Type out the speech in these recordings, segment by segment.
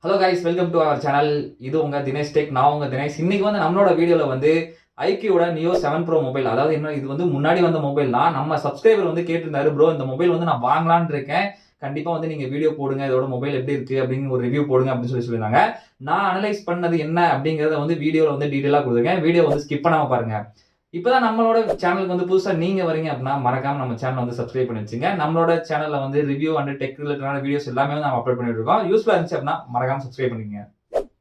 Hello guys, welcome to our channel. இது உங்க Dinesh tech. நான் உங்க தினேஷ். இன்னைக்கு நம்மளோட வீடியோல ஐக்கியோட நியோ 7 ப்ரோ மொபைல், அதாவது என்ன, இது முன்னாடி வந்த மொபைல் தான். நம்ம சப்ஸ்கிரைபர் கேட்டிருந்தாரு, ப்ரோ இந்த மொபைல் நான் வாங்கலான்னு இருக்கேன், கண்டிப்பா நீங்க வீடியோ போடுங்க, இதோட மொபைல் எப்படி இருக்கு அப்படின்னு ஒரு ரிவ்யூ போடுங்க அப்படின்னு சொல்லியிருந்தாங்க. நான் அனலைஸ் பண்ணது என்ன அப்படிங்கறத வீடியோல டீடைலா கொடுத்துருக்கேன். வீடியோ ஸ்கிப் பண்ணாம பாருங்க. இப்பதான் நம்மளோட சேனலுக்கு புதுசா நீங்க வரீங்க அப்படின்னா மறக்காம நம்ம சேனல் சப்ஸ்கிரைப் பண்ணி வச்சுங்க. நம்மளோட சேனல்ல ரிவ்யூ அண்ட் டெக் ரிலேட்டடான வீடியோஸ் எல்லாமே நம்ம அப்லோட் பண்ணிட்டு இருக்கோம். யூஸ்ஃபுல்லா இருந்துச்சு அப்படின்னா மறக்காம சப்ஸ்கிரைப் பண்ணிக்கங்க.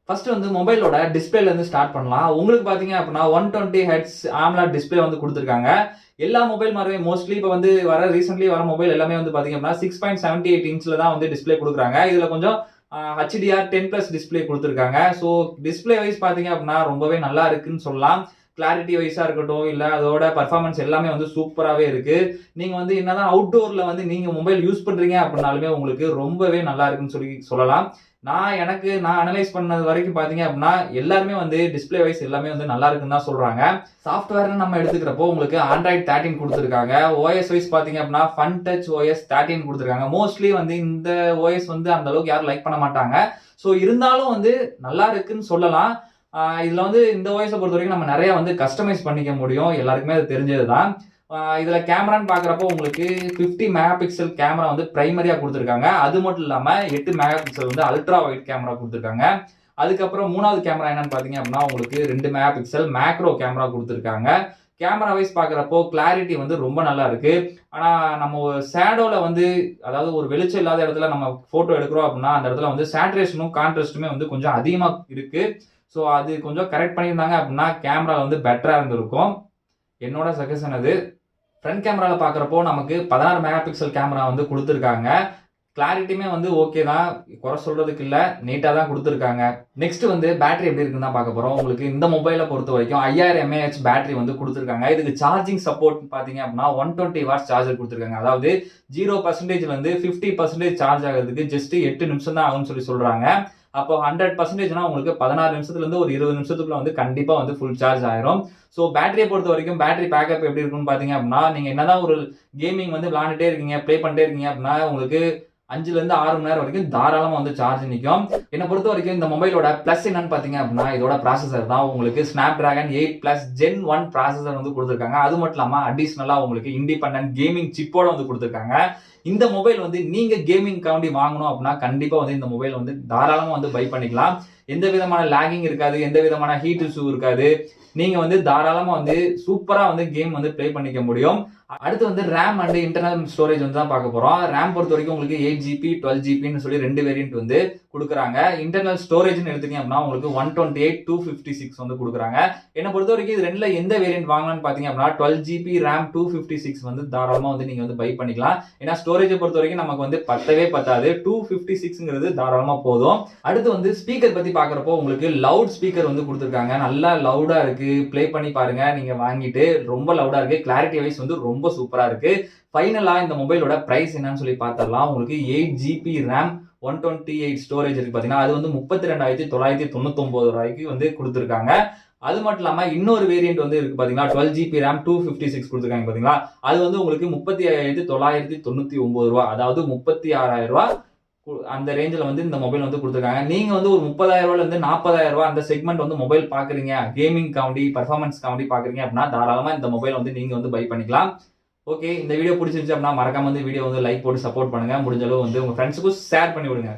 ஃபர்ஸ்ட் மொபைலோட டிஸ்பிளேல இருந்து ஸ்டார்ட் பண்ணலாம். உங்களுக்கு பாத்தீங்க அப்படின்னா 120 ஹெர்ட்ஸ் AMOLED டிஸ்பிளே கொடுத்திருக்காங்க. எல்லா மொபைல் மாதிரியே மோஸ்ட்லி இப்ப வர ரீசென்ட்லி வர மொபைல் எல்லாமே பாத்தீங்க அப்படின்னா 6.78 இன்ச்ல தான் டிஸ்பிளே கொடுக்குறாங்க. இதுல கொஞ்சம் HDR 10+ டிஸ்பிளே கொடுத்திருக்காங்க. ஸோ டிஸ்பிளே வைஸ் பாத்தீங்க அப்படின்னா ரொம்பவே நல்லா இருக்குன்னு சொல்லலாம். கிளாரிட்டி வைஸா இருக்கட்டும், இல்ல அதோட பர்ஃபார்மன்ஸ் எல்லாமே சூப்பராகவே இருக்கு. நீங்க என்னதான் அவுட்டோர்ல நீங்க மொபைல் யூஸ் பண்றீங்க அப்படின்னாலுமே உங்களுக்கு ரொம்பவே நல்லா இருக்குன்னு சொல்லலாம். நான் அனலைஸ் பண்ணது வரைக்கும் பாத்தீங்க அப்படின்னா எல்லாருமே டிஸ்பிளே வைஸ் எல்லாமே நல்லா இருக்குன்னு தான் சொல்றாங்க. சாஃப்ட்வேர்னு நம்ம எடுத்துக்கிறப்போ உங்களுக்கு Android 13 கொடுத்துருக்காங்க. ஓஎஸ் வைஸ் பாத்தீங்க அப்படின்னா Fun Touch OS 13 கொடுத்துருக்காங்க. மோஸ்ட்லி இந்த ஓஎஸ் அந்த அளவுக்கு யாரும் லைக் பண்ண மாட்டாங்க. ஸோ இருந்தாலும் நல்லா இருக்குன்னு சொல்லலாம். இதுல இந்த ஓஎஸ் பொறுத்த வரைக்கும் நம்ம நிறைய கஸ்டமைஸ் பண்ணிக்க முடியும். எல்லாருக்குமே அது தெரிஞ்சதுதான். இதுல கேமரான்னு பாக்குறப்போ உங்களுக்கு 50 மெகா பிக்சல் கேமரா பிரைமரியா கொடுத்திருக்காங்க. அது மட்டும் இல்லாம 8 mega pixel ultra wide camera கொடுத்திருக்காங்க. அதுக்கப்புறம் மூணாவது கேமரா என்னன்னு பாத்தீங்க அப்படின்னா உங்களுக்கு 2 மெகா பிக்சல் மேக்ரோ கேமரா கொடுத்திருக்காங்க. கேமரா வைஸ் பாக்குறப்போ கிளாரிட்டி ரொம்ப நல்லா இருக்கு. ஆனா நம்ம ஷேடோல அதாவது ஒரு வெளிச்சம் இல்லாத இடத்துல நம்ம போட்டோ எடுக்கிறோம் அப்படின்னா அந்த இடத்துல சேச்சுரேஷனும் கான்ட்ராஸ்டுமே கொஞ்சம் அதிகமா இருக்கு. ஸோ அது கொஞ்சம் கரெக்ட் பண்ணியிருந்தாங்க அப்படின்னா கேமரா பெட்டரா இருந்திருக்கும். என்னோட சஜஷன் அது. ஃப்ரண்ட் கேமரால பாக்குறப்போ நமக்கு 16 மெகா பிக்சல் கேமரா கொடுத்திருக்காங்க. கிளாரிட்டியுமே ஓகே தான், குறை சொல்றதுக்கு இல்ல, நீட்டா தான் கொடுத்திருக்காங்க. நெக்ஸ்ட் பேட்டரி எப்படி இருக்குன்னு தான் பார்க்க போறோம். உங்களுக்கு இந்த மொபைலை பொறுத்த வரைக்கும் 5000 mAh பேட்டரி கொடுத்திருக்காங்க. இதுக்கு சார்ஜிங் சப்போர்ட் பாத்தீங்க அப்படின்னா 120 வாட்ஸ் சார்ஜர் கொடுத்திருக்காங்க. அதாவது 0% 50% சார்ஜ் ஆகிறதுக்கு ஜஸ்ட் 8 நிமிஷம் தான் ஆகும்னு சொல்றாங்க. அப்போ 100% உங்களுக்கு 16 நிமிஷத்துல இருந்து ஒரு 20 நிமிஷத்துக்குள்ள கண்டிப்பா ஃபுல் சார்ஜ் ஆயிரும். ஸோ பேட்டரியை பொறுத்த வரைக்கும் பேட்டரி பேக்கப் எப்படி இருக்குன்னு பாத்தீங்க அப்படின்னா நீங்க என்னதான் ஒரு கேமிங் விளையாண்டுட்டே இருக்கீங்க, பிளே பண்ணிட்டே இருக்கீங்க அப்படின்னா உங்களுக்கு 5ல இருந்து 6 மணி நேரம் வரைக்கும் தாராளமா சார்ஜ் நிற்கும். என்னை பொறுத்த வரைக்கும் இந்த மொபைலோட பிளஸ் என்னன்னு பாத்தீங்க அப்படின்னா இதோட ப்ராசஸர் தான். உங்களுக்கு Snapdragon 8+ Gen 1 ப்ராசஸர் கொடுத்திருக்காங்க. அது மட்டும் இல்லாம அடிஷனலா உங்களுக்கு இண்டிபெண்டன்ட் கேமிங் சிப்போட கொடுத்திருக்காங்க. இந்த மொபைல் நீங்க கேமிங் காண்டி வாங்கணும் அப்படின்னா கண்டிப்பா இந்த மொபைல் தாராளமா பை பண்ணிக்கலாம். எந்த விதமான லாகிங் இருக்காது, எந்த விதமான ஹீட் இஷ்யூ இருக்காது. நீங்க தாராளமா சூப்பரா கேம் பிளே பண்ணிக்க முடியும். அடுத்து ரேம் அண்ட் இன்டர்னல் ஸ்டோரேஜ் தான் பார்க்க போறோம். ரேம் பொறுத்த வரைக்கும் உங்களுக்கு 8GB 12GB சொல்லி 2 வேரியன்ட் கொடுக்குறாங்க. இன்டர்னல் ஸ்டோரேஜ் எடுத்தீங்க அப்படின்னா உங்களுக்கு 128 256 கொடுக்குறாங்க. என்னை பொறுத்த வரைக்கும் இது ரெண்டுல எந்த வேரியன்ட் வாங்கலாம்னு பாத்தீங்க அப்படின்னா 12GB RAM 256 தாராளமா நீங்க பை பண்ணிக்கலாம். ஏன்னா ஸ்டோரேஜை பொறுத்த வரைக்கும் நமக்கு பத்தவே பத்தாது. 256 தாராளமா போதும். அடுத்து ஸ்பீக்கர் பத்தி பாக்குறப்போ உங்களுக்கு லவுட் ஸ்பீக்கர் கொடுத்திருக்காங்க. நல்லா லவுடா இருக்கு. பிளே பண்ணி பாருங்க நீங்க வாங்கிட்டு. ரொம்ப லவுடா இருக்கு. கிளாரிட்டி வைஸ் ரொம்ப சூப்பரா இருக்கு. ஃபைனலா இந்த மொபைலோட பிரைஸ் என்னன்னு சொல்லி பார்த்தரலாம். உங்களுக்கு 8GB RAM 128 ஸ்டோரேஜ் இருக்கு பாத்தீங்கன்னா அது 32,999 ரூபாய்க்கு கொடுத்திருக்காங்க. அது மட்டும் இல்லாம இன்னொரு வேரியன்ட் இருக்கு பாத்தீங்களா, 12GB RAM 256 கொடுத்திருக்காங்க பாத்தீங்களா, அது உங்களுக்கு 35,999 ரூபாய், அதாவது 36,000 ரூபாய் அந்த ரேஞ்சில இந்த மொபைல் கொடுத்திருக்காங்க. நீங்க ஒரு 30,000 ரூபாயில இருந்து 40,000 ரூபாய் அந்த செக்மெண்ட் மொபைல் பாக்குறீங்க, கேமிங் காண்டி பர்ஃபார்மன்ஸ் காண்டி பாக்குறீங்க அப்படின்னா தாராளமா இந்த மொபைல் நீங்க பை பண்ணிக்கலாம். ஓகே, இந்த வீடியோ பிடிச்சிருந்துச்சு அப்படின்னா மறக்காம வீடியோ லைக் போட்டு சப்போர்ட் பண்ணுங்க. முடிஞ்ச அளவு உங்க ஃப்ரெண்ட்ஸுக்கும் ஷேர் பண்ணி விடுங்க.